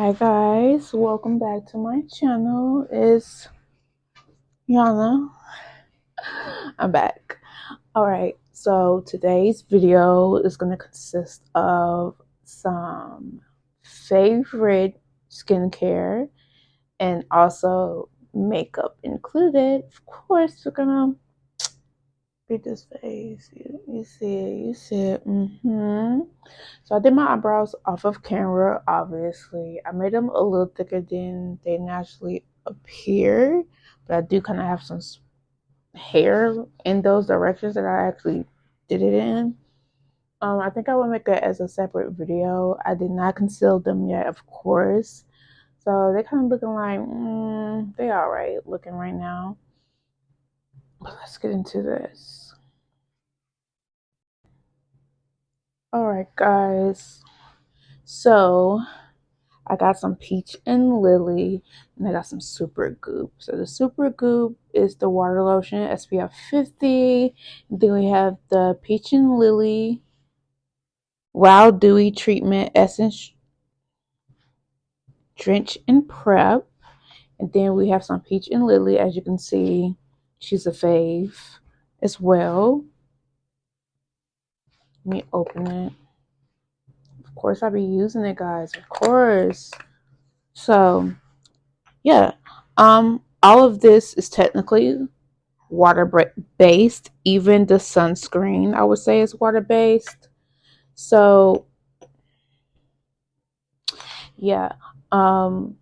Hi guys, welcome back to my channel. It's Yana. I'm back. Alright, so today's video is going to consist of some favorite skincare and also makeup included. Of course, we're gonna beat this face. You see it, you see it. So I did my eyebrows off of camera, obviously. I made them a little thicker than they naturally appear, but I do kind of have some hair in those directions that I actually did it in. I think I will make that as a separate video. I did not conceal them yet, of course. So they're kind of looking like, they all right looking right now. But let's get into this. All right, guys. So I got some Peach and Lily, and I got some Super Goop. So the Super Goop is the water lotion, SPF 50. Then we have the Peach and Lily Wow Dewy Treatment Essence Drench and Prep. And then we have some Peach and Lily. As you can see, she's a fave as well. Let me open it. Of course, I'll be using it, guys. Of course. So, yeah. All of this is technically water based. Even the sunscreen, I would say, is water based. So, yeah. Don't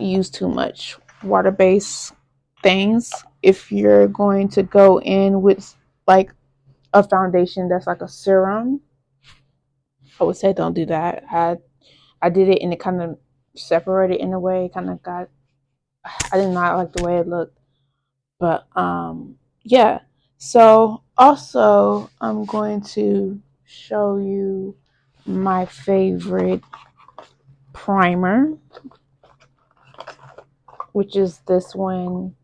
use too much water based things if you're going to go in with like a foundation that's like a serum. I would say don't do that. I did it and it kind of separated in a way. Kind of got. I did not like the way it looked, but yeah. So also I'm going to show you my favorite primer, which is this one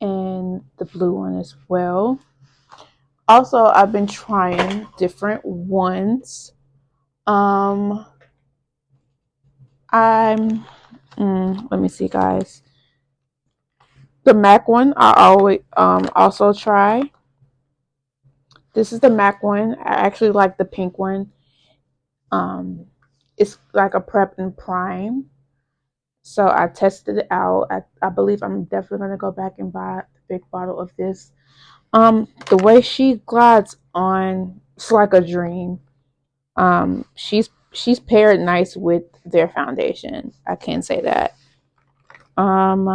and the blue one as well. Also, I've been trying different ones. Let me see, guys. The MAC one I always also try. This is the MAC one. I actually like the pink one. It's like a prep and prime. So I tested it out. I believe I'm definitely gonna go back and buy the big bottle of this. The way she glides on, it's like a dream. She's paired nice with their foundation. I can say that. Let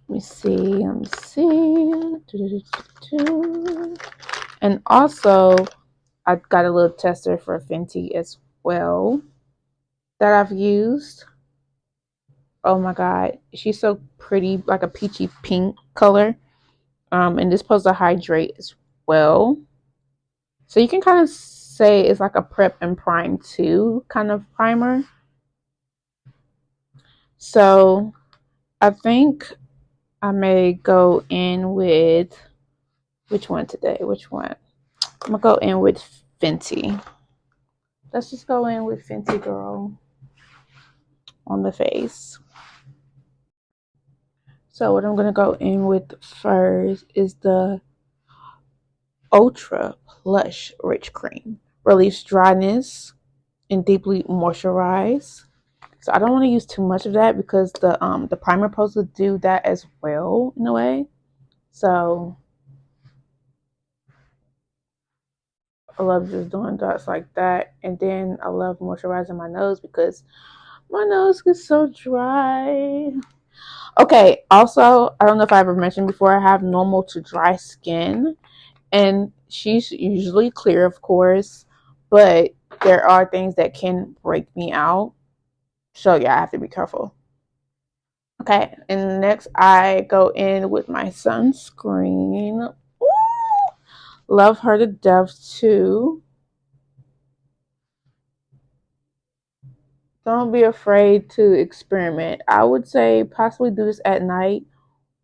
me see. And also, I got a little tester for Fenty as well that I've used. Oh my god, she's so pretty, like a peachy pink color. And this supposed to hydrate as well. So you can kind of say it's like a prep and prime too kind of primer. So I think I may go in with which one today? Which one? I'm gonna go in with Fenty. Let's just go in with Fenty Girl on the face. So what I'm gonna go in with first is the Ultra Plush Rich Cream. Relieves dryness and deeply moisturize. So I don't want to use too much of that because the primer is supposed to do that as well in a way. So I love just doing dots like that. And then I love moisturizing my nose because my nose gets so dry. Okay, also, I don't know if I ever mentioned before, I have normal to dry skin. And she's usually clear, of course. But there are things that can break me out. So yeah, I have to be careful. Okay, and next I go in with my sunscreen. Ooh, love her to death too. Don't be afraid to experiment. I would say possibly do this at night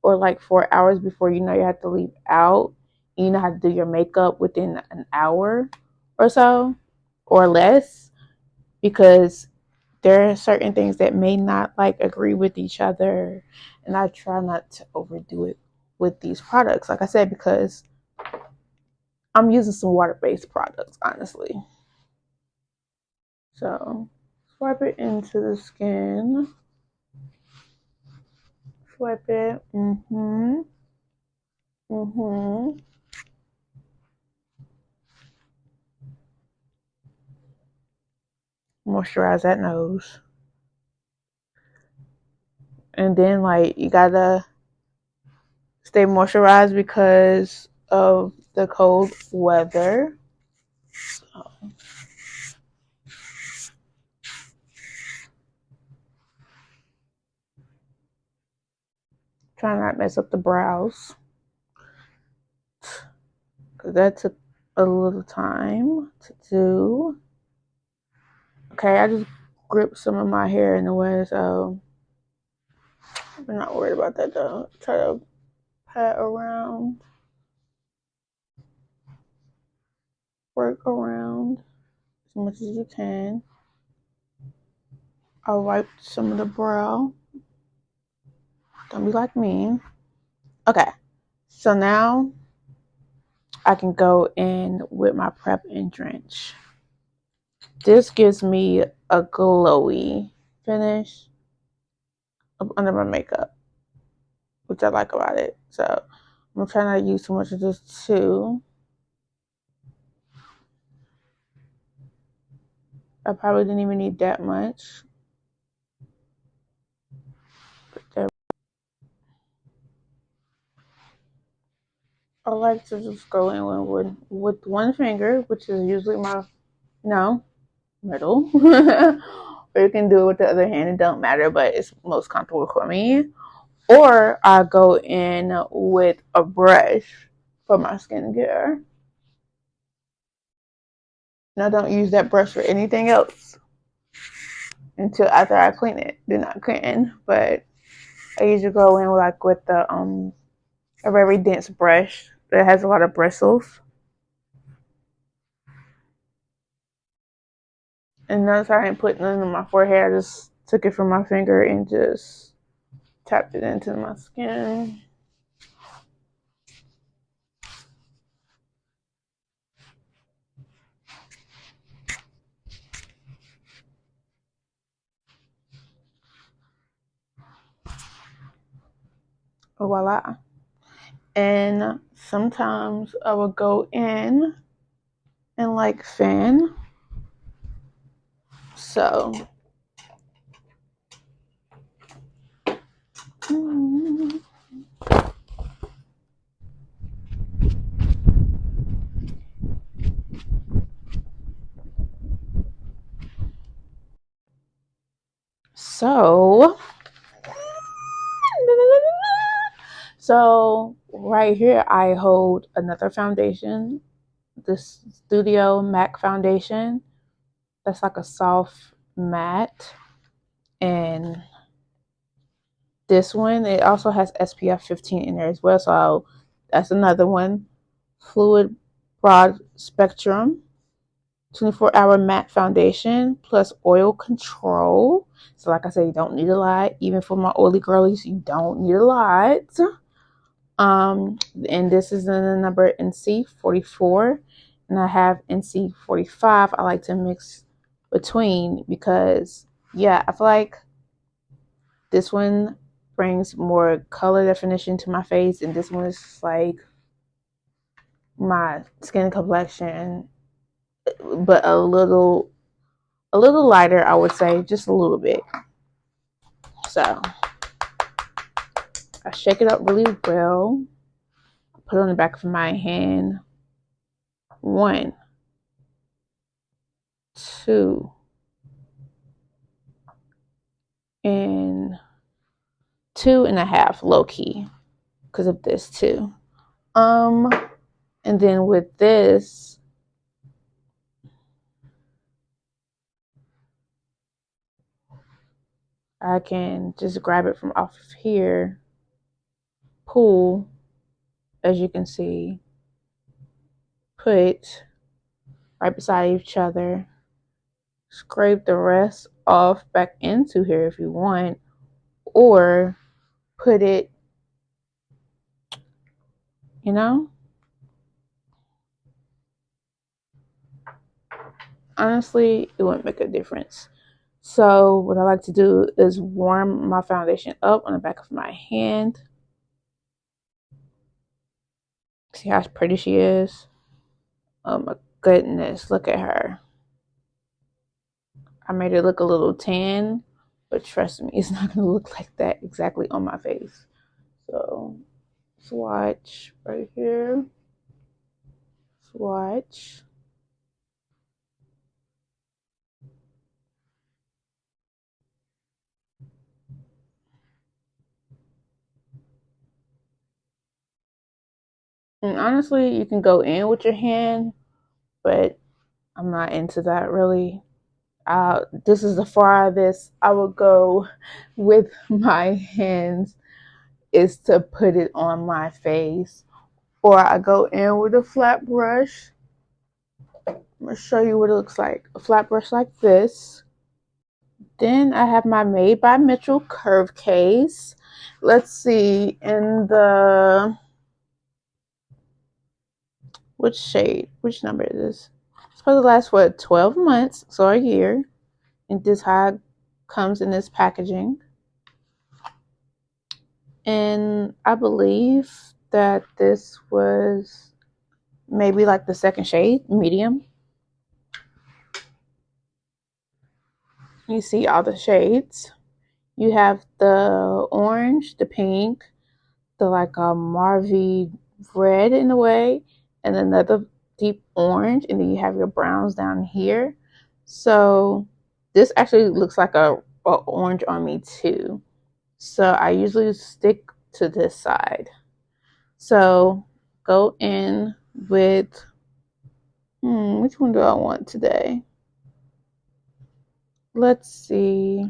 or like 4 hours before you know you have to leave out. You know how to do your makeup within an hour or so. or less, because there are certain things that may not like agree with each other, and I try not to overdo it with these products, like I said, because I'm using some water-based products, honestly. So swipe it into the skin. Swipe it. Moisturize that nose. And then, like, you gotta stay moisturized because of the cold weather. So, try not to mess up the brows, because that took a little time to do. Okay, I just gripped some of my hair in the way, so I'm not worried about that though. Try to pat around, work around as much as you can. I'll wipe some of the brow. Don't be like me. Okay, so now I can go in with my prep and drench. This gives me a glowy finish under my makeup, which I like about it. So I'm trying not to use too much of this too. I probably didn't even need that much. I like to just go in with one finger, which is usually my middle. Or you can do it with the other hand, it don't matter, but it's most comfortable for me. Or I go in with a brush for my skincare. And I don't use that brush for anything else until after I clean it. Then I clean, but I usually go in with the a very dense brush that has a lot of bristles. And notice I didn't put none on my forehead. I just took it from my finger and just tapped it into my skin. Voila. And sometimes I will go in and like fan. So so right here I hold another foundation, this Studio MAC foundation. That's like a soft matte. And this one, it also has SPF 15 in there as well. So that's another one. Fluid Broad Spectrum 24-hour matte foundation plus oil control. So like I said, you don't need a lot. Even for my oily girlies, you don't need a lot. And this is in the number NC44, and I have NC45. I like to mix between because, yeah, I feel like this one brings more color definition to my face, and this one is like my skin complexion, but a little lighter, I would say, just a little bit. So I shake it up really well. Put it on the back of my hand. 1, 2, and 2.5, low key, because of this too. And then with this, I can just grab it from off of here, pull, as you can see, put right beside each other, scrape the rest off back into here if you want, or put it, you know. Honestly, it wouldn't make a difference. So what I like to do is warm my foundation up on the back of my hand. See how pretty she is? Oh my goodness, look at her. I made it look a little tan, but trust me, it's not going to look like that exactly on my face. So swatch right here. Swatch. And honestly, you can go in with your hand, but I'm not into that really. This is the farthest I would go with my hands, is to put it on my face. Or I go in with a flat brush. I'm going to show you what it looks like. A flat brush like this. Then I have my Made by Mitchell curve case. Let's see, in the, which shade, which number is this? It's supposed to last for 12 months, so a year. And this how it comes in this packaging. And I believe that this was maybe like the second shade, medium. You see all the shades. You have the orange, the pink, the like a mauve red in a way, and another deep orange, and then you have your browns down here. So this actually looks like a orange on me too. So I usually stick to this side. So go in with, which one do I want today? Let's see.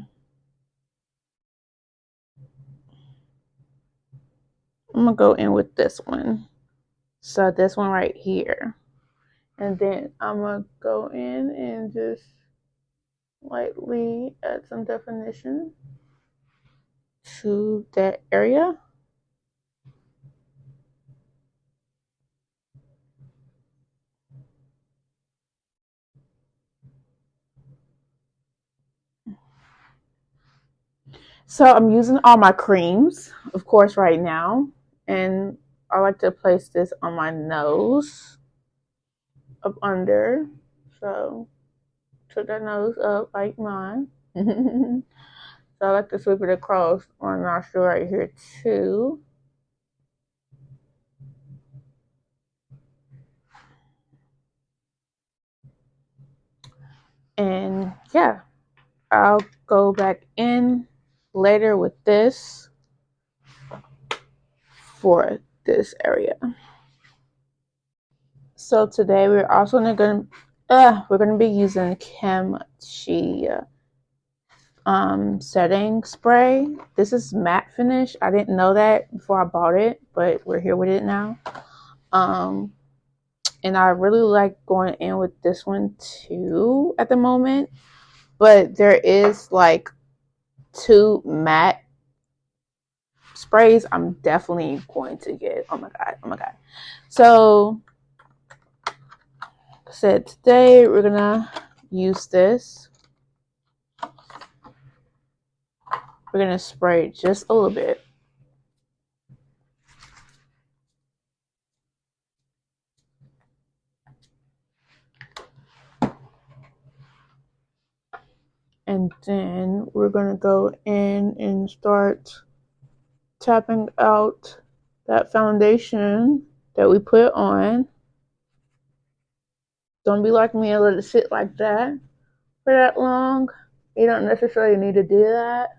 I'm gonna go in with this one. So this one right here. And then I'm gonna go in and just lightly add some definition to that area. So I'm using all my creams, of course, right now. And I like to place this on my nose, up under. So put that nose up like mine. So I like to sweep it across my nostril right here too. And yeah, I'll go back in later with this for this area. So today we're also gonna be using Kimchi setting spray. This is matte finish. I didn't know that before I bought it, but we're here with it now. And I really like going in with this one too at the moment. But there is like 2 matte sprays I'm definitely going to get. Oh my god. So like I said, today we're gonna use this. We're gonna spray just a little bit. And then we're gonna go in and start tapping out that foundation that we put on. Don't be like me and let it sit like that for that long. You don't necessarily need to do that.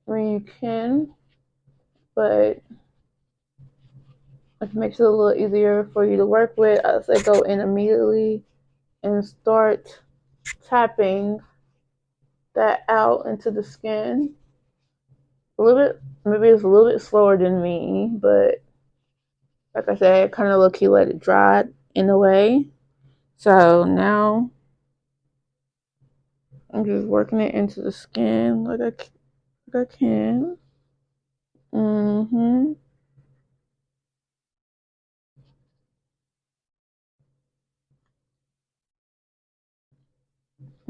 I mean, you can, but it makes it a little easier for you to work with. I say go in immediately and start tapping that out into the skin. A little bit, maybe it's a little bit slower than me, but like I said, kind of low key let it dry in a way. So now I'm just working it into the skin like I can. Mm-hmm.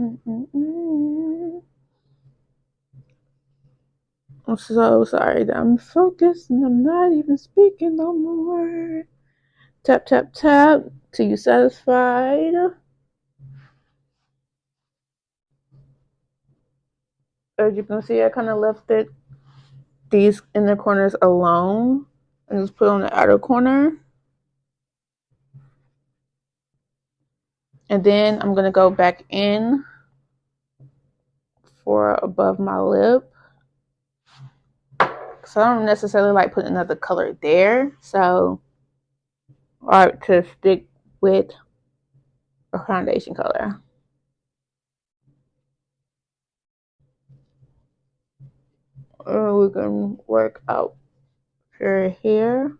Mm-mm-mm. I'm so sorry that I'm focused and I'm not even speaking no more. Tap, tap, tap till you satisfied. As you can see, I kind of left these inner corners alone and just put on the outer corner. And then I'm going to go back in for above my lip. So I don't necessarily like putting another color there. So I like to stick with a foundation color. We can work out here.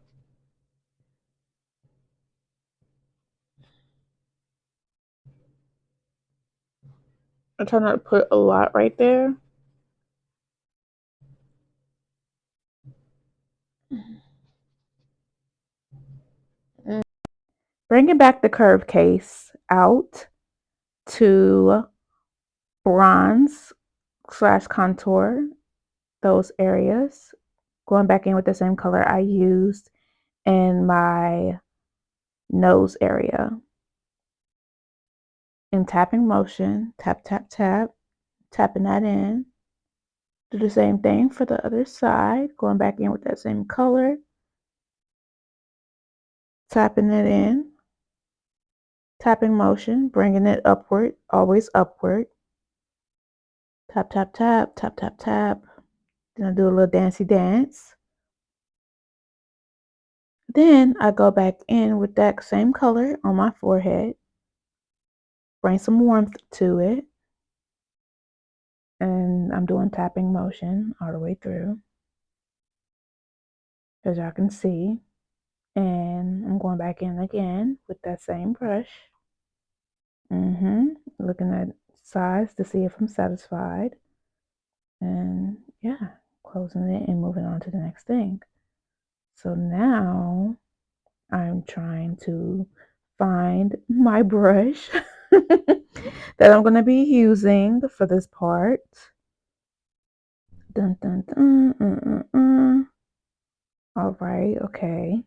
I try not to put a lot right there. Bringing back the curve case out to bronze / contour those areas. Going back in with the same color I used in my nose area. In tapping motion, tap, tap, tap, tapping that in. Do the same thing for the other side, going back in with that same color, tapping it in, tapping motion, bringing it upward, always upward. Tap, tap, tap, tap, tap, tap. Then I do a little dancey dance. Then I go back in with that same color on my forehead, bring some warmth to it. And I'm doing tapping motion all the way through, as y'all can see. And I'm going back in again with that same brush. Looking at size to see if I'm satisfied. And yeah, closing it and moving on to the next thing. So now I'm trying to find my brush that I'm going to be using for this part. Dun, dun, dun, All right, okay.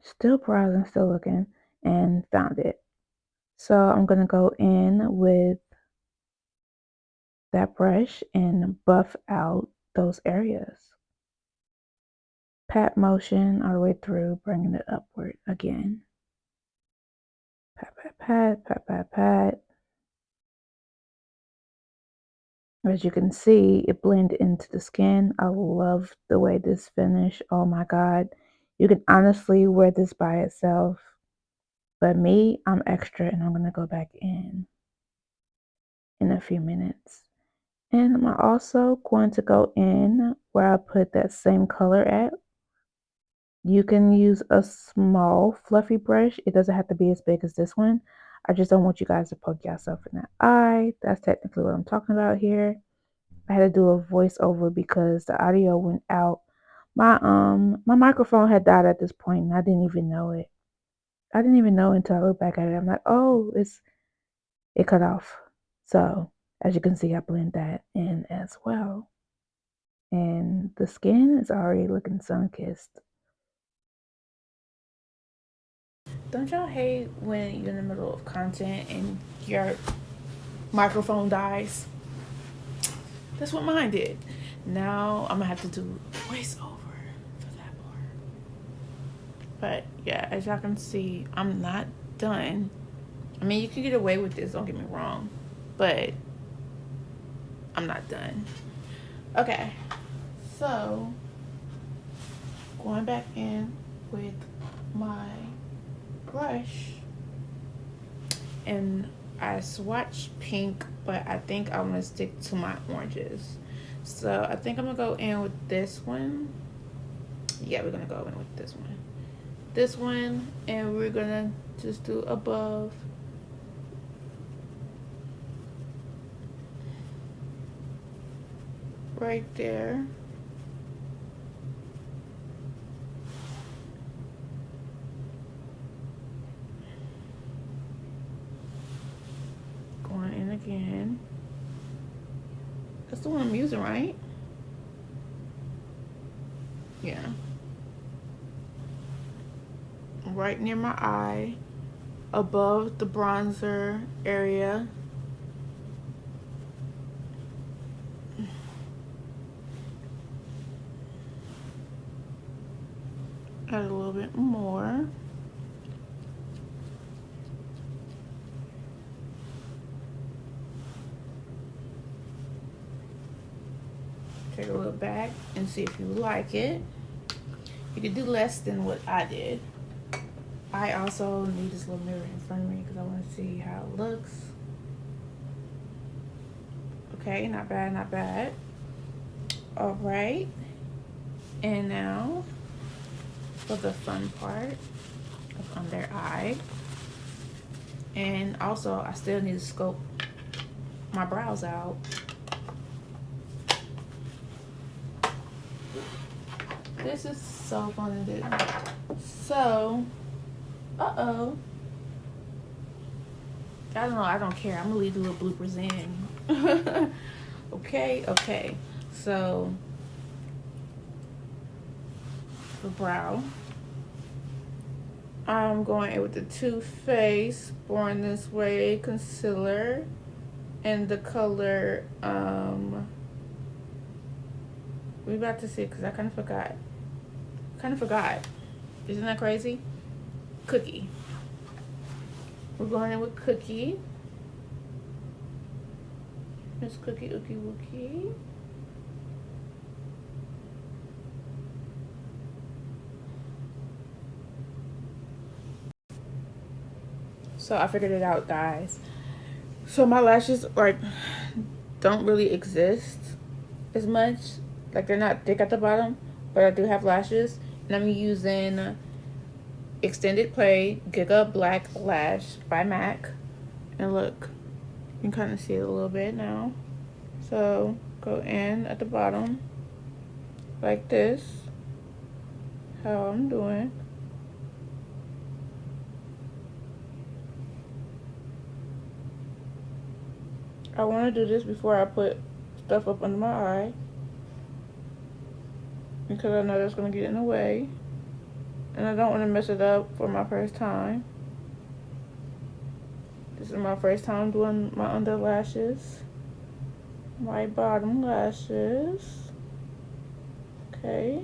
Still browsing, still looking, and found it. So I'm going to go in with that brush and buff out those areas. Pat motion all the way through, bringing it upward again. Pat, pat, pat, pat, pat, pat. As you can see, it blended into the skin. I love the way this finish. Oh my God. You can honestly wear this by itself. But me, I'm extra and I'm going to go back in a few minutes. And I'm also going to go in where I put that same color at. You can use a small fluffy brush. It doesn't have to be as big as this one. I just don't want you guys to poke yourself in the eye. That's technically what I'm talking about here. I had to do a voiceover because the audio went out. My microphone had died at this point and I didn't even know it. I didn't even know until I looked back at it. I'm like, oh, it cut off. So as you can see, I blend that in as well. And the skin is already looking sun-kissed. Don't y'all hate when you're in the middle of content and your microphone dies? That's what mine did. Now I'm gonna have to do voiceover for that part. But yeah, as y'all can see, I'm not done. I mean, you can get away with this, don't get me wrong, but I'm not done. Okay, so going back in with my brush, and I swatched pink, but I think I'm gonna stick to my oranges. So I think I'm gonna go in with this one. Yeah, we're gonna go in with this one. This one, and we're gonna just do above. right there. Going in again. That's the one I'm using, right? Yeah. Right near my eye, above the bronzer area. Add a little bit more. Take a look back and see if you like it. You could do less than what I did. I also need this little mirror in front of me because I want to see how it looks. Okay, not bad, not bad. All right. And now for the fun part of under eye. And also, I still need to scope my brows out. This is so fun to do. So, I don't know, I don't care. I'm gonna leave the little bloopers in. Okay. So, for brow, I'm going in with the Too Faced Born This Way concealer and the color, we about to see because I kind of forgot. Isn't that crazy? Cookie. We're going in with Cookie. Miss Cookie Ookie Wookie. So I figured it out, guys. So my lashes like don't really exist as much. Like they're not thick at the bottom, but I do have lashes. And I'm using Extended Play Giga Black Lash by MAC. And look, you can kind of see it a little bit now. So go in at the bottom like this. How I'm doing. I want to do this before I put stuff up under my eye, because I know that's going to get in the way. And I don't want to mess it up for my first time. This is my first time doing my under lashes. My bottom lashes. Okay.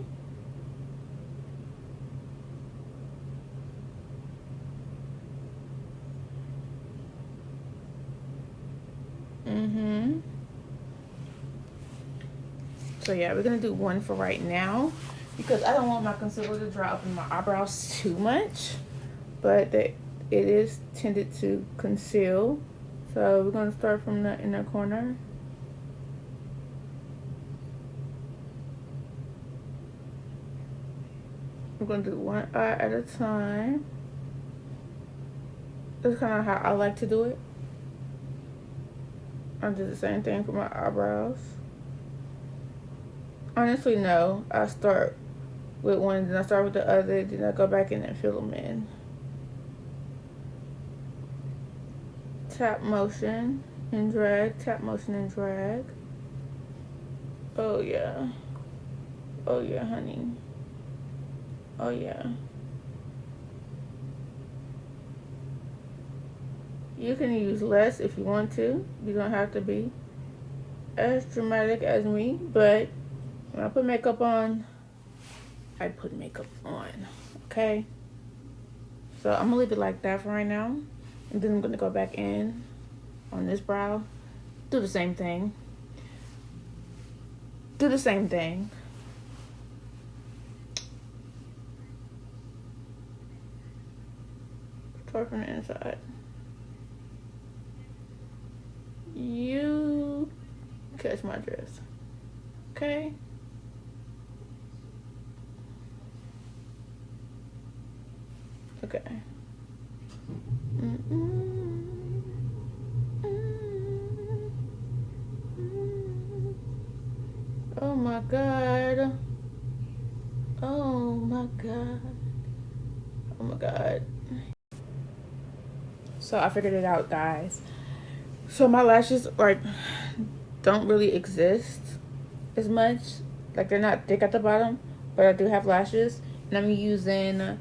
So yeah, we're going to do one for right now, because I don't want my concealer to dry up in my eyebrows too much, but it is tended to conceal. So we're going to start from the inner corner. We're going to do one eye at a time. That's kind of how I like to do it. I'll do the same thing for my eyebrows. Honestly, no. I start with one, then I start with the other, then I go back in and fill them in. Tap motion and drag, tap motion and drag. Oh yeah. Oh yeah, honey. Oh yeah. You can use less if you want to. You don't have to be as dramatic as me, but when I put makeup on, I put makeup on, okay? So I'm gonna leave it like that for right now. And then I'm gonna go back in on this brow. Do the same thing. Start from the inside. You catch my dress, okay? Okay. my god. Oh my god. Oh my god. So I figured it out, guys. So my lashes like don't really exist as much. Like they're not thick at the bottom, but I do have lashes. And I'm using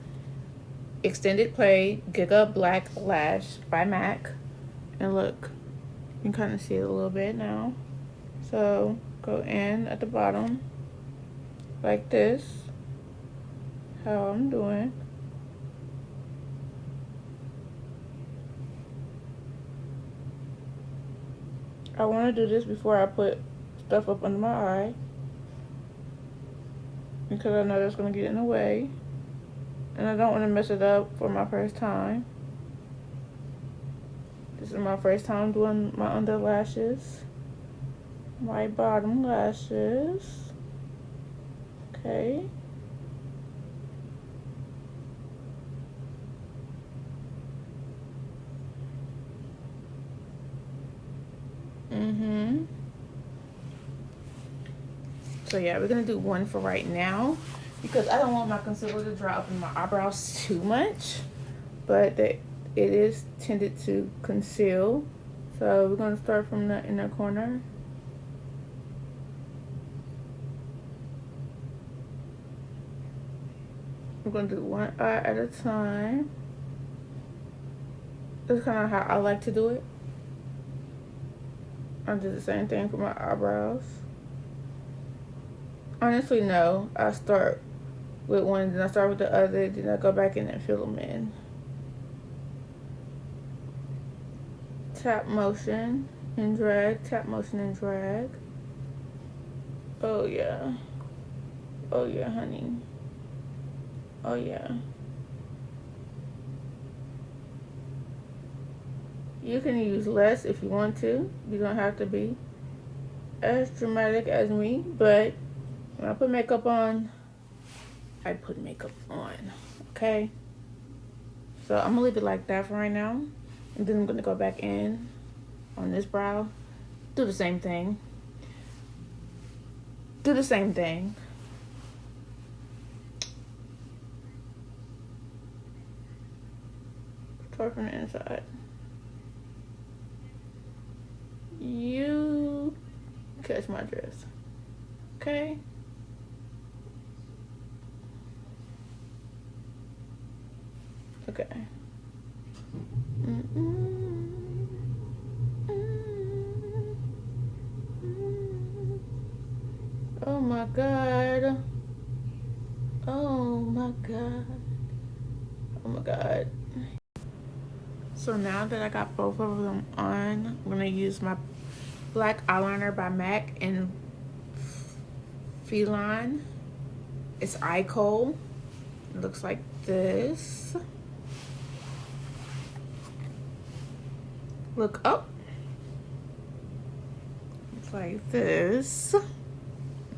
Extended Play Giga Black Lash by MAC. And look, you can kind of see it a little bit now. So go in at the bottom like this. How I'm doing. I want to do this before I put stuff up under my eye, because I know that's going to get in the way. And I don't want to mess it up for my first time. This is my first time doing my under lashes. My bottom lashes. Okay. So yeah, we're gonna do one for right now because I don't want my concealer to dry up in my eyebrows too much, but it is tended to conceal. So we're gonna start from the inner corner. I'm gonna do one eye at a time. That's kind of how I like to do it. I'll do the same thing for my eyebrows. Honestly, no. I start with one, then I start with the other, then I go back in and fill them in. Tap motion and drag, tap motion and drag. Oh yeah. Oh yeah, honey. Oh yeah. You can use less if you want to. You don't have to be as dramatic as me, but when I put makeup on, I put makeup on, okay? So I'm gonna leave it like that for right now. And then I'm gonna go back in on this brow. Do the same thing. Do the same thing. Start from the inside. You catch my dress, okay? Okay. Oh my god. Oh my god. Oh my god. So now that I got both of them on, I'm gonna use my black eyeliner by MAC in Feline. It's Eye Kohl. It looks like this. Look up. It's like this.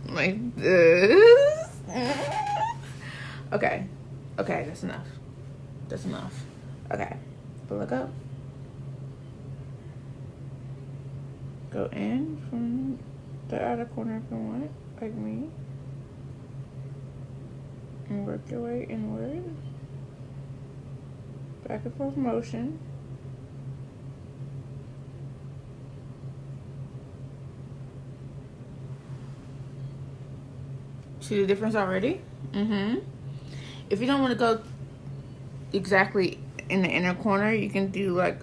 Like this. Okay. Okay, that's enough. That's enough. Okay. But look up. Go in from the outer corner if you want, like me. And work your way inward. Back and forth motion. See the difference already? If you don't want to go exactly in the inner corner, you can do like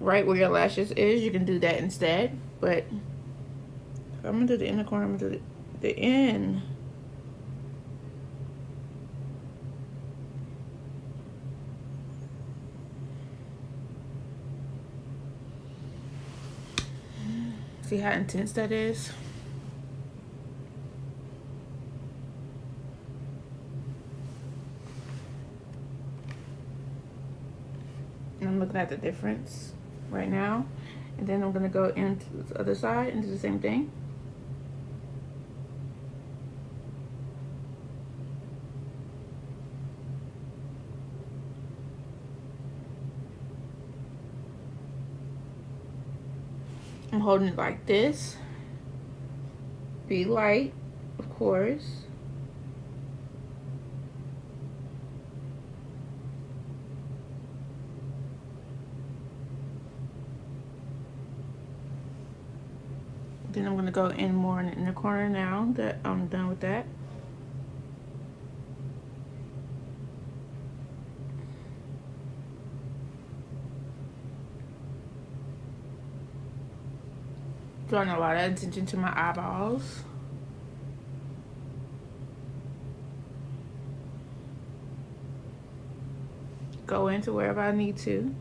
right where your lashes is. You can do that instead. But I'm gonna do the inner corner. I'm gonna do the end. See how intense that is? And I'm looking at the difference right now. And then I'm gonna go into the other side and do the same thing. I'm holding it like this. Be light, of course. Then I'm going to go in more in the inner corner now that I'm done with that. Drawing a lot of attention to my eyeballs. Go into wherever I need to.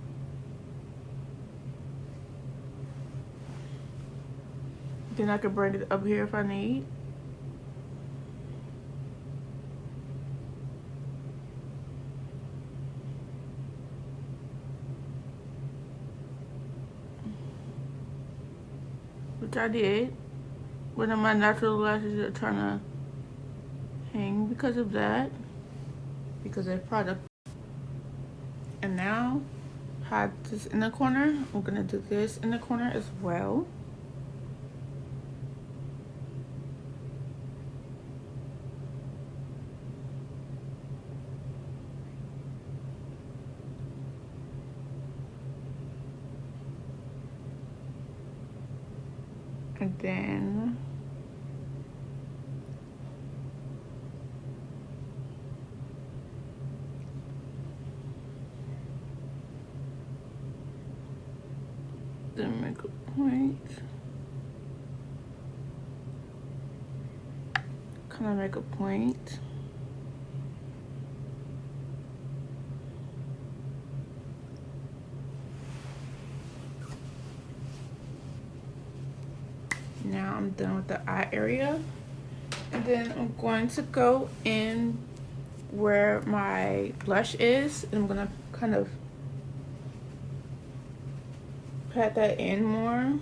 Then I can bring it up here if I need. Which I did. One of my natural lashes are trying to hang because of that. Because of product. And now, hide this in the corner. I'm gonna do this in the corner as well. And then make a point. Kind of make a point. Now I'm done with the eye area. And then I'm going to go in where my blush is. And I'm going to kind of pat that in more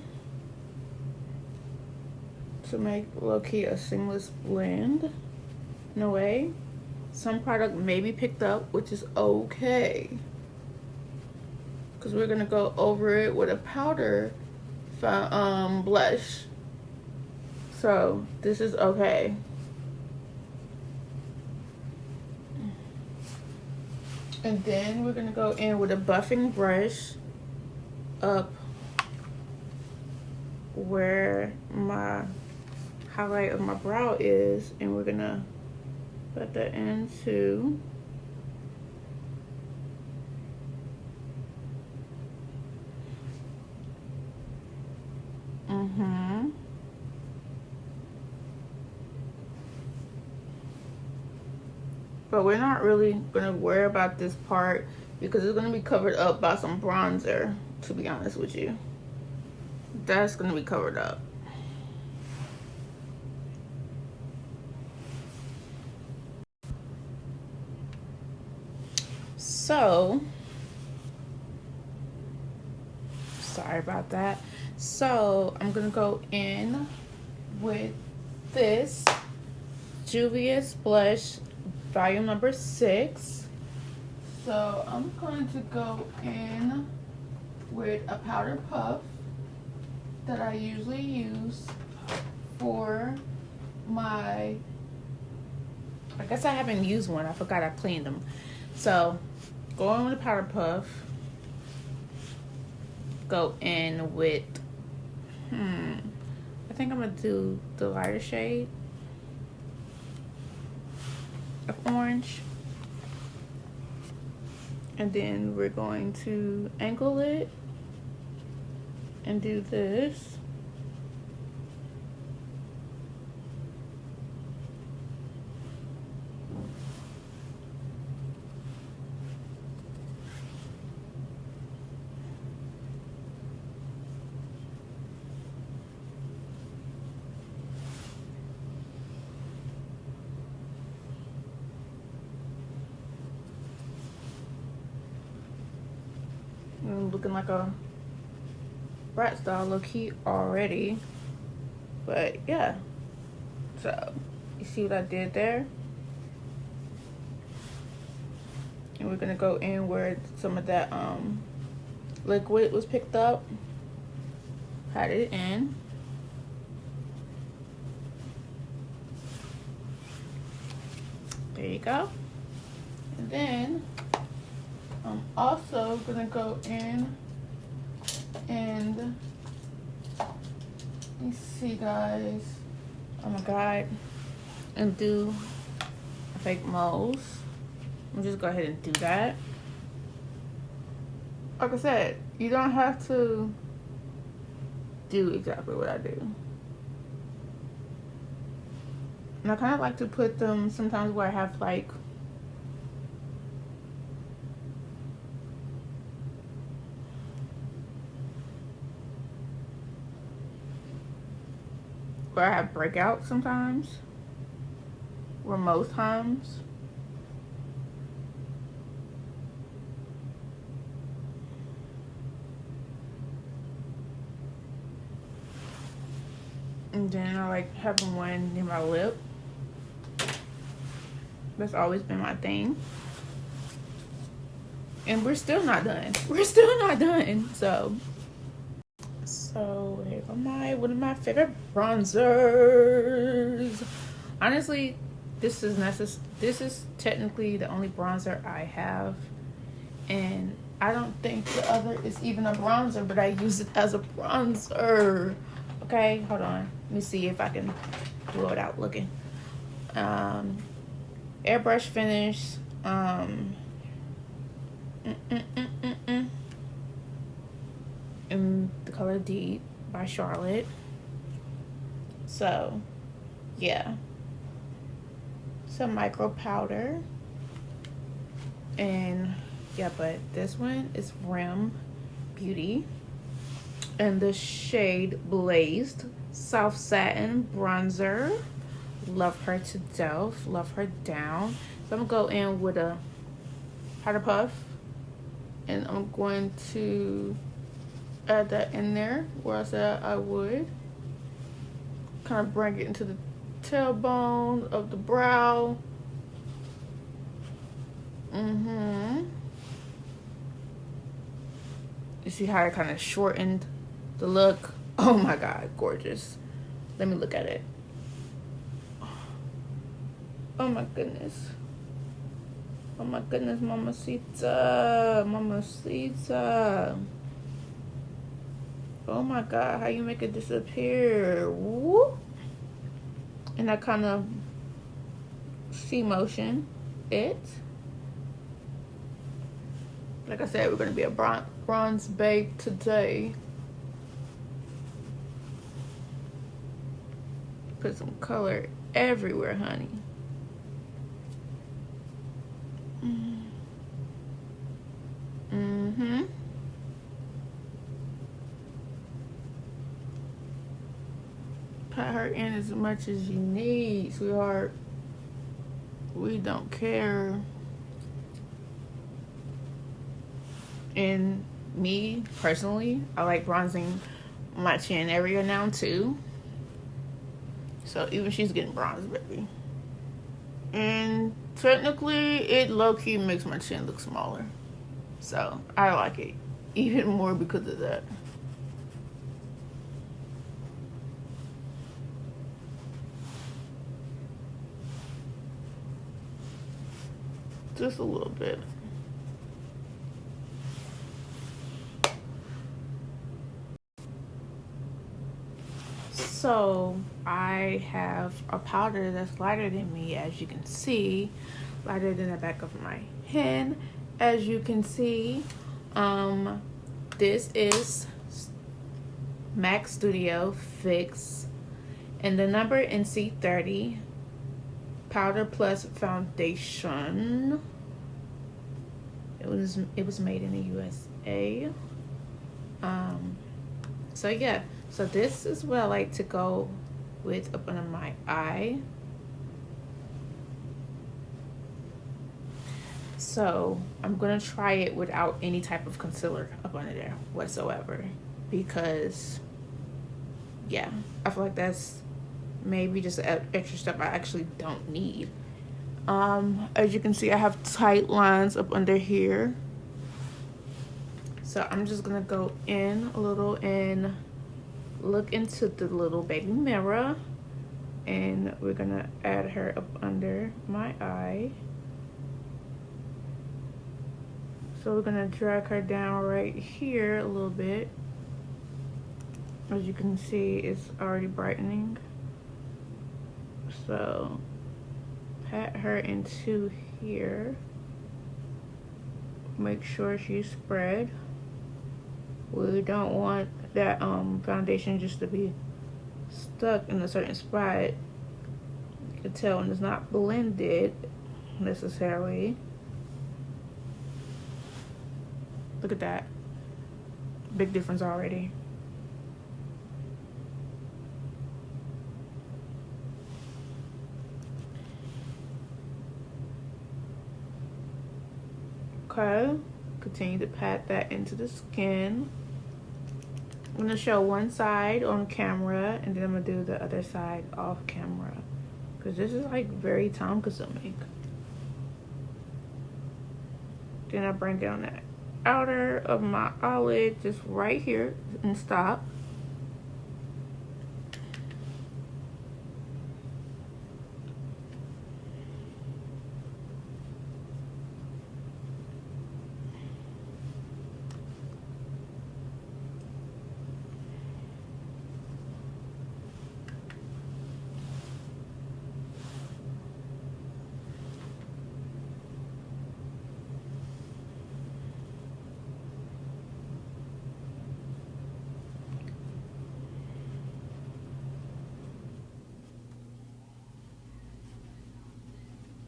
to make low-key a seamless blend in a way. Some product may be picked up, which is okay, because we're gonna go over it with a powder blush, so this is okay. And then we're gonna go in with a buffing brush up where my highlight of my brow is, and we're gonna put that into but we're not really gonna worry about this part because it's gonna be covered up by some bronzer, to be honest with you. That's gonna be covered up. So, sorry about that. So, I'm gonna go in with this Juvia's Blush volume number 6. So, I'm going to go in with a powder puff that I usually use for my, I guess I haven't used one. I forgot I cleaned them. So, go in with a powder puff. Go in with, I think I'm gonna do the lighter shade of orange. And then we're going to angle it and do this. I'm looking like a Bratz doll low-key already, but yeah. So you see what I did there? And we're gonna go in where some of that liquid was picked up. Pat it in. There you go. And then I'm also gonna go in and let me see, guys. Oh my god. And do a fake moles. I'm just go ahead and do that. Like I said, you don't have to do exactly what I do. And I kind of like to put them sometimes where I have like where I have breakouts sometimes, or most times. And then I like having one near my lip. That's always been my thing. And we're still not done. We're still not done. So here go one of my favorite bronzers. Honestly, this is technically the only bronzer I have. And I don't think the other is even a bronzer, but I use it as a bronzer. Okay, hold on. Let me see if I can do it without looking. Airbrush finish. In the color Deep by Charlotte. So, yeah. Some micro powder. And yeah, but this one is Rim Beauty. And the shade Blazed Soft Satin Bronzer. Love her to death. Love her down. So I'm gonna go in with a powder puff, and I'm going to add that in there where I said I would. Kind of bring it into the tailbone of the brow. You see how I kind of shortened the look? Oh my god, gorgeous. Let me look at it. Oh my goodness. Oh my goodness, mamacita. Mamacita. Oh my god, how you make it disappear? Woo. And I kind of C motion it. Like I said, we're going to be a bronze babe today. Put some color everywhere, honey. Pat her in as much as you need, sweetheart. We don't care. And me, personally, I like bronzing my chin area now, too. So even she's getting bronzed, baby. And technically, it low-key makes my chin look smaller. So I like it even more because of that. Just a little bit. So I have a powder that's lighter than me, as you can see, lighter than the back of my hand, as you can see. This is MAC Studio Fix, and the number NC30 powder plus foundation. It was made in the USA. So yeah, so this is what I like to go with up under my eye. So I'm gonna try it without any type of concealer up under there whatsoever, because yeah, I feel like that's maybe just an extra step I actually don't need. As you can see, I have tight lines up under here. So I'm just gonna go in a little and look into the little baby mirror and we're gonna add her up under my eye. So we're gonna drag her down right here a little bit. As you can see, it's already brightening. So pat her into here. Make sure she's spread. We don't want that foundation just to be stuck in a certain spot. You can tell when it's not blended necessarily. Look at that. Big difference already. Okay, continue to pat that into the skin. I'm gonna show one side on camera and then I'm gonna do the other side off camera, because this is like very time consuming. Then I bring down the outer of my eyelid just right here and stop.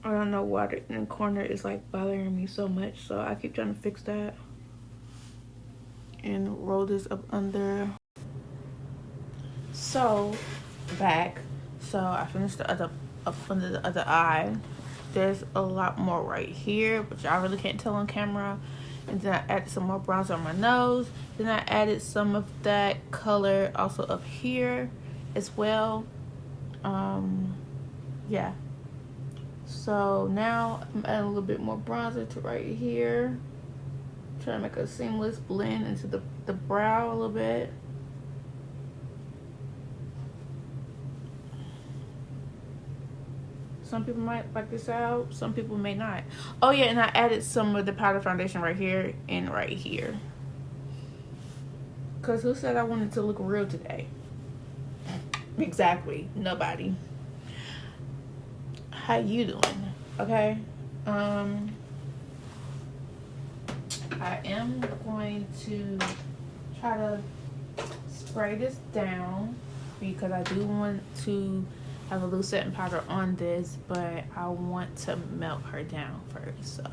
I don't know why the inner corner is like bothering me so much, so I keep trying to fix that and roll this up under. So back, so I finished the other up under the other eye. There's a lot more right here, but y'all really can't tell on camera. And then I added some more bronzer on my nose. Then I added some of that color also up here as well. Yeah. So now I'm adding a little bit more bronzer to right here. Trying to make a seamless blend into the brow a little bit. Some people might like this out, some people may not. Oh yeah, and I added some of the powder foundation right here and right here. Cause who said I wanted to look real today? Exactly, nobody. How you doing? Okay. I am going to try to spray this down because I do want to have a loose setting powder on this, but I want to melt her down first, so.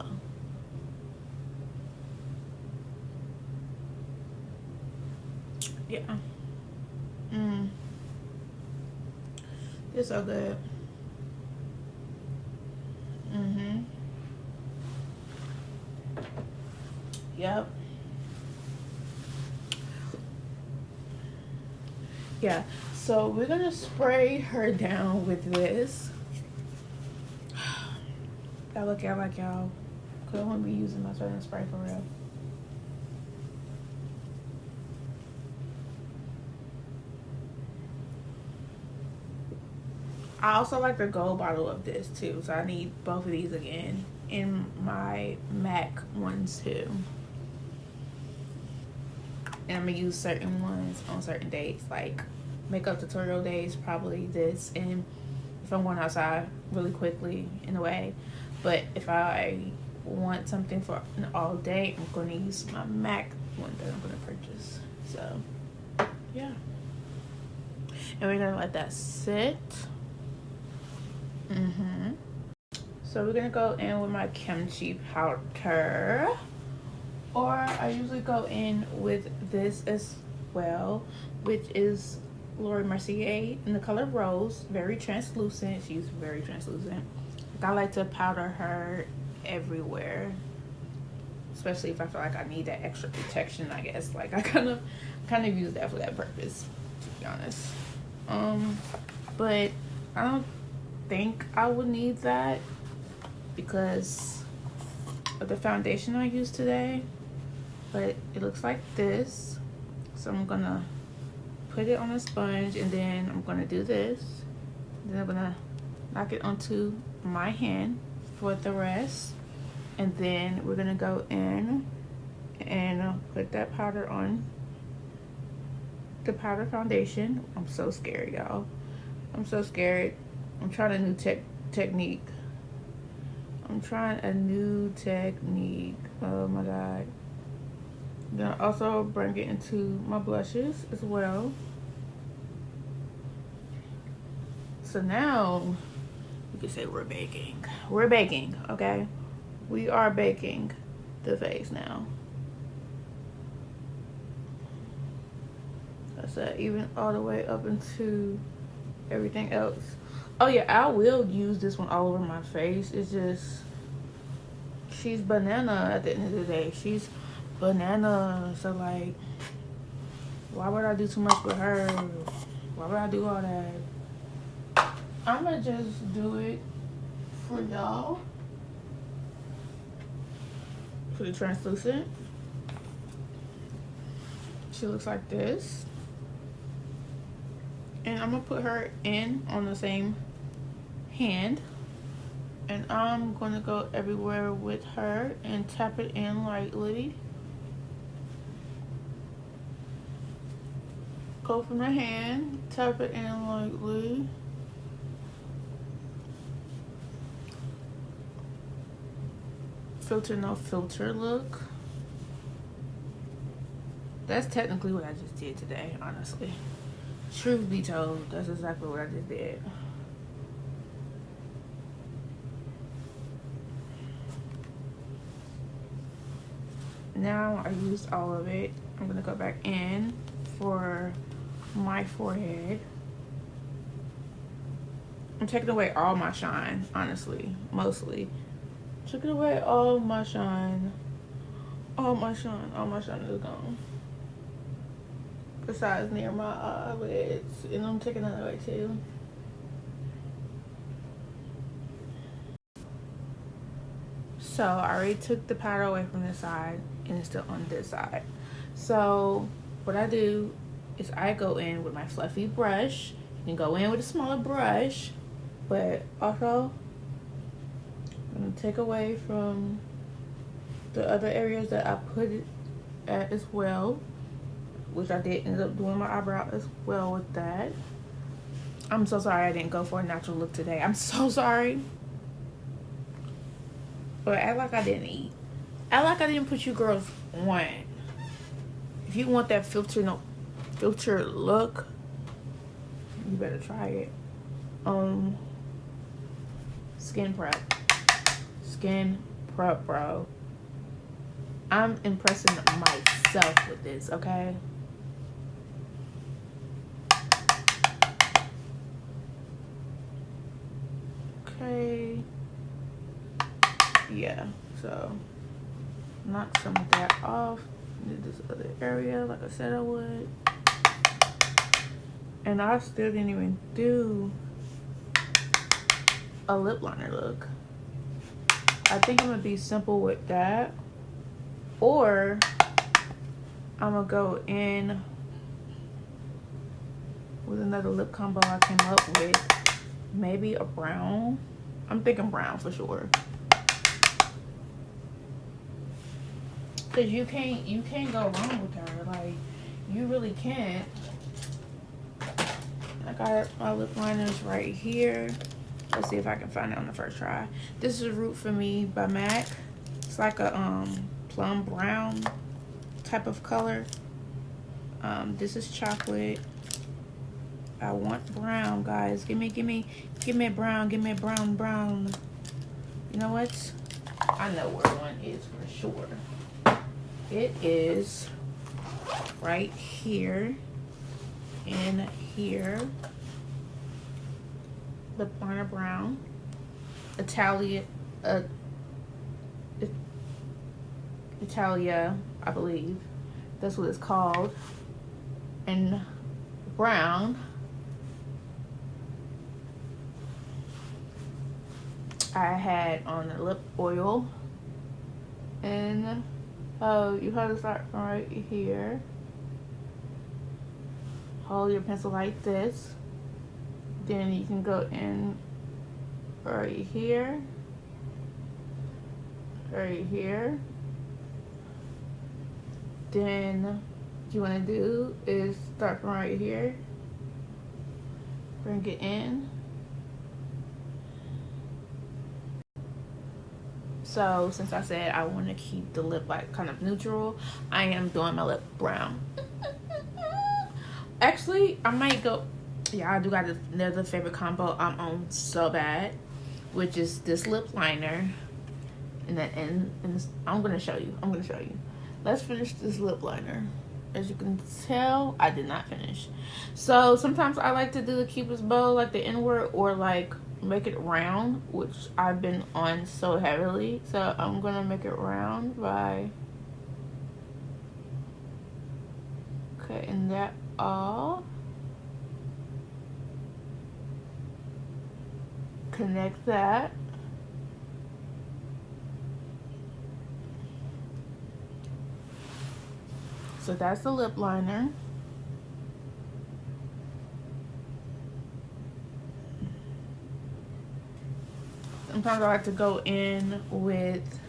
Yeah. It's so good. Yep. Yeah, so we're gonna spray her down with this. I look out like y'all, cause I won't be using my certain spray for real. I also like the gold bottle of this too, so I need both of these again in my MAC ones too. And I'm gonna use certain ones on certain days, like makeup tutorial days, probably this, and if I'm going outside really quickly in a way. But if I want something for an all day, I'm gonna use my MAC one that I'm gonna purchase. So yeah, and we're gonna let that sit. So we're gonna go in with my kimchi powder, or I usually go in with this as well, which is Laura Mercier in the color Rose. Very translucent. She's very translucent. I like to powder her everywhere, especially if I feel like I need that extra protection, I guess. Like I kind of use that for that purpose, to be honest. But I don't think I would need that because of the foundation I used today. But it looks like this, so I'm gonna put it on a sponge and then I'm gonna do this, Then I'm gonna knock it onto my hand for the rest. And then we're gonna go in and put that powder on the powder foundation. I'm so scared, y'all. I'm so scared. I'm trying a new technique. I'm trying a new technique. Oh my God. Then I also bring it into my blushes as well. So now you can say we're baking. We're baking, okay? We are baking the face now. That's that, even all the way up into everything else. Oh yeah, I will use this one all over my face. It's just, she's banana at the end of the day. She's banana. So like, why would I do too much with her? Why would I do all that? I'ma just do it for y'all. For the translucent. She looks like this. And I'm gonna put her in on the same hand. And I'm gonna go everywhere with her and tap it in lightly. Go from the hand, tap it in lightly. Filter, no filter look. That's technically what I just did today, honestly. Truth be told, that's exactly what I just did. Now I used all of it. I'm gonna go back in for my forehead. I'm taking away all my shine, honestly, mostly. Taking away all my shine. All my shine is gone. Besides near my eyelids, and I'm taking that away too. So I already took the powder away from this side, and it's still on this side. So what I do is I go in with my fluffy brush. You can go in with a smaller brush, but also I'm gonna take away from the other areas that I put it at as well, which I did end up doing my eyebrow as well with that. I'm so sorry I didn't go for a natural look today. I'm so sorry. But act like I didn't eat. Act like I didn't put you girls on. If you want that filter look, you better try it. Skin prep, bro. I'm impressing myself with this, okay? Okay. Yeah, so knock some of that off. Did this other area like I said I would. And I still didn't even do a lip liner look. I think I'm gonna be simple with that, or I'm gonna go in with another lip combo I came up with. Maybe a brown. I'm thinking brown for sure. Cause you can't go wrong with her. Like, you really can't. I got my lip liners right here. Let's see if I can find it on the first try. This is Root For Me by MAC. It's like a plum brown type of color. This is chocolate. I want brown, guys. Give me brown. Give me brown. You know what? I know where one is for sure. It is right here and here. Lip liner brown. Italia, I believe. That's what it's called. And brown. I had on the lip oil. And you have to start from right here. Hold your pencil like this. Then you can go in right here, right here. Then what you want to do is start from right here, bring it in. So since I said I want to keep the lip like kind of neutral, I am doing my lip brown. Actually, I might go, yeah, I do got another favorite combo I'm on so bad, which is this lip liner. And I'm gonna show you. Let's finish this lip liner. As you can tell, I did not finish. So sometimes I like to do the Cupid's bow, like the inward, or like make it round, which I've been on so heavily. So I'm gonna make it round by cutting that off. Connect that. So that's the lip liner. Sometimes I like to go in with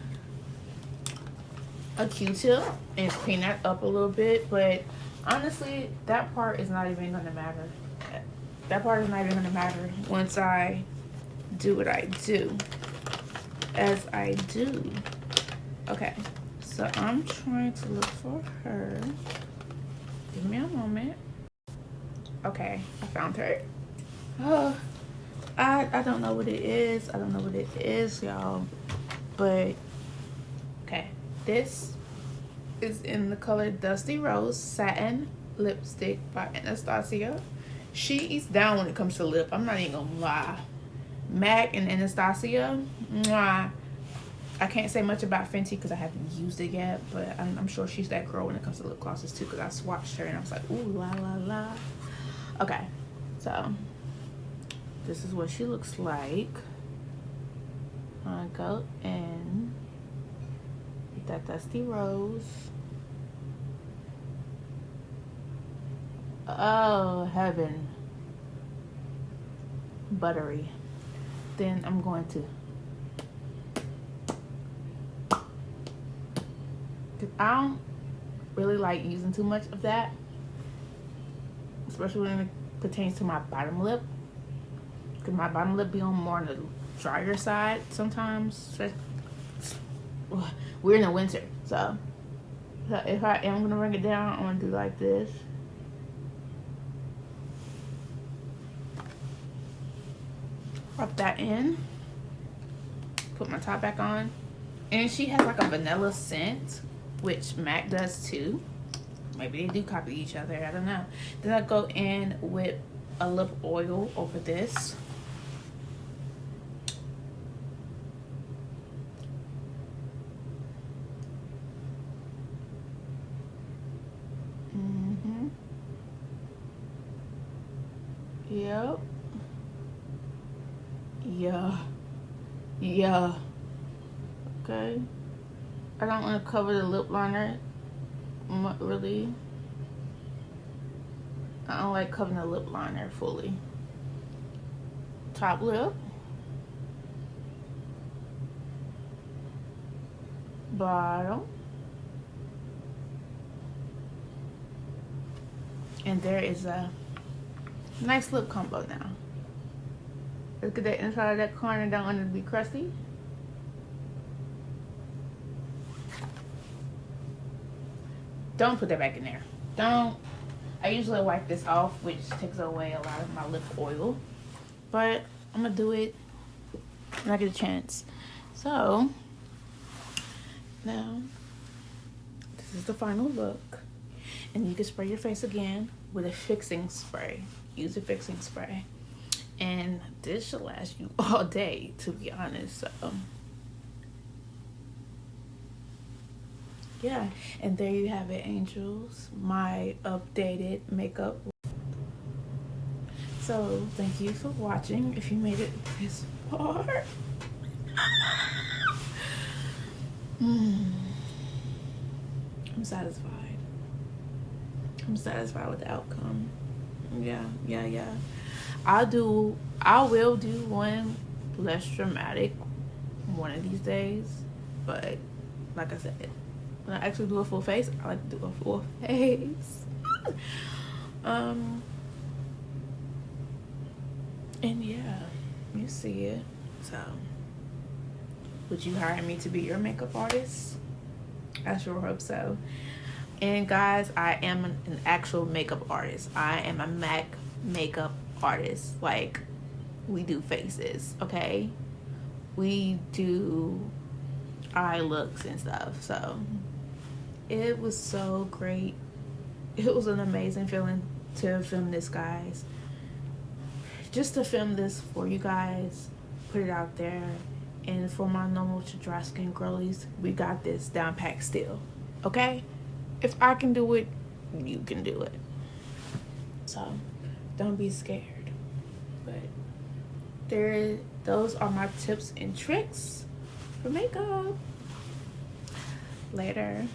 a Q-tip and clean that up a little bit, but honestly, that part is not even gonna matter. That part is not even gonna matter once I do what I do, as I do. Okay, so I'm trying to look for her. Give me a moment. Okay, I found her. Oh, I don't know what it is. I don't know what it is, y'all. But, okay. This is in the color Dusty Rose Satin Lipstick by Anastasia. She is down when it comes to lip. I'm not even gonna lie. MAC and Anastasia, mwah. I can't say much about Fenty because I haven't used it yet, but I'm sure she's that girl when it comes to lip glosses too, because I swatched her and I was like, ooh, la, la, la. Okay, so this is what she looks like. I go in with that Dusty Rose. Oh, heaven. Buttery. Then I'm going to, I don't really like using too much of that, especially when it pertains to my bottom lip, because my bottom lip be on more on the drier side sometimes. We're in the winter, so if I am gonna bring it down, I'm gonna do like this. Rub that in, put my top back on, and she has like a vanilla scent, which MAC does too. Maybe they do copy each other, I don't know. Then I go in with a lip oil over this. Yep. Yeah. Okay. I don't want to cover the lip liner really. I don't like covering the lip liner fully. Top lip. Bottom. And there is a nice lip combo now. Look at that inside of that corner, don't want it to be crusty. Don't put that back in there. Don't. I usually wipe this off, which takes away a lot of my lip oil. But I'm gonna do it when I get a chance. So, now, this is the final look. And you can spray your face again with a fixing spray. Use a fixing spray. And this should last you all day, to be honest. So, yeah, and there you have it, angels. My updated makeup. So, thank you for watching. If you made it this far. I'm satisfied. I'm satisfied with the outcome. Yeah. I will do one less dramatic one of these days, but like I said, when I actually do a full face, I like to do a full face. And yeah, you see it. So would you hire me to be your makeup artist? I sure hope so. And guys, I am an actual makeup artist. I am a MAC makeup artist. Like, we do faces, okay? We do eye looks and stuff. So it was so great. It was an amazing feeling to film this, guys. Just to film this for you guys, put it out there. And for my normal to dry skin girlies, we got this down packed still, okay? If I can do it, you can do it. So don't be scared. But those are my tips and tricks for makeup. Later.